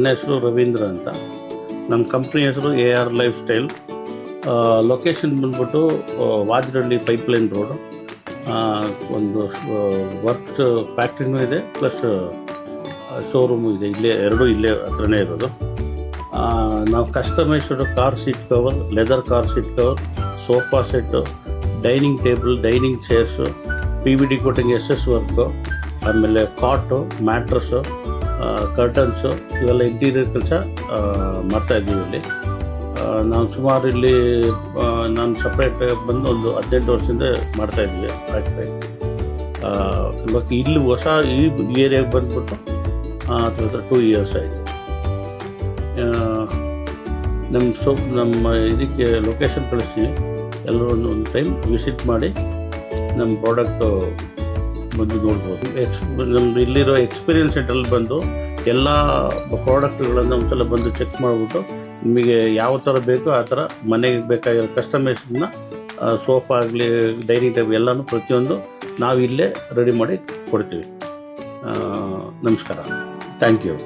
ನನ್ನ ಹೆಸರು ರವೀಂದ್ರ ಅಂತ. ನಮ್ಮ ಕಂಪ್ನಿ ಹೆಸರು AR ಲೈಫ್ ಸ್ಟೈಲ್. ಲೊಕೇಶನ್ ಬಂದ್ಬಿಟ್ಟು ವಾಜರಳ್ಳಿ ಪೈಪ್ಲೈನ್ ರೋಡು. ಒಂದು ವರ್ಕ್ ಫ್ಯಾಕ್ಟ್ರಿನೂ ಇದೆ, ಪ್ಲಸ್ ಶೋರೂಮು ಇದೆ. ಎರಡೂ ಇಲ್ಲೇ ಹತ್ರನೇ ಇರೋದು. ನಾವು customised car seat cover, leather car seat cover, sofa set, dining table, dining chairs, PVD coating SS work, ಆಮೇಲೆ ಕಾಟು, ಮ್ಯಾಟ್ರಸ್ಸು, ಕರ್ಟನ್ಸು, ಇವೆಲ್ಲ ಇಂಟೀರಿಯರ್ ಕೆಲಸ ಮಾಡ್ತಾಯಿದ್ದೀವಿ ಇಲ್ಲಿ. ನಾವು ಸುಮಾರು ಇಲ್ಲಿ ನಾನು ಸಪ್ರೇಟ್ ಬಂದು ಒಂದು 18 ವರ್ಷದಿಂದ ಮಾಡ್ತಾಯಿದ್ದೀವಿ ಫ್ಯಾಕ್ಟ್ರಿ. ಇವಾಗ ಇಲ್ಲಿ ಹೊಸ ಈ ಏರಿಯಾಗೆ ಬಂದ್ಬಿಟ್ಟು ಹತ್ರ 2 ಇಯರ್ಸ್ ಆಯಿತು. ನಮ್ಮ ಇದಕ್ಕೆ ಲೊಕೇಶನ್ ಕಳಿಸ್ತೀವಿ, ಎಲ್ಲರೂ ಒಂದು ಟೈಮ್ ವಿಸಿಟ್ ಮಾಡಿ ನಮ್ಮ ಪ್ರಾಡಕ್ಟು ಬಂದು ನೋಡ್ಬೋದು. ನಮ್ಮದು ಇಲ್ಲಿರೋ ಎಕ್ಸ್ಪೀರಿಯನ್ಸ್ ಸೆಂಟ್ರಲ್ಲಿ ಬಂದು ಎಲ್ಲ ಪ್ರಾಡಕ್ಟ್ಗಳನ್ನು ಒಂದು ಸಲ ಬಂದು ಚೆಕ್ ಮಾಡಿಬಿಟ್ಟು ನಿಮಗೆ ಯಾವ ಥರ ಬೇಕೋ ಆ ಥರ ಮನೆಗೆ ಬೇಕಾಗಿರೋ ಕಸ್ಟಮೈಸನ್ನ ಸೋಫಾ ಆಗಲಿ, ಡೈನಿಂಗ್ ಟೇಬಲ್ ಎಲ್ಲನೂ ಪ್ರತಿಯೊಂದು ನಾವು ಇಲ್ಲೇ ರೆಡಿ ಮಾಡಿ ಕೊಡ್ತೀವಿ. ನಮಸ್ಕಾರ, ಥ್ಯಾಂಕ್ ಯು.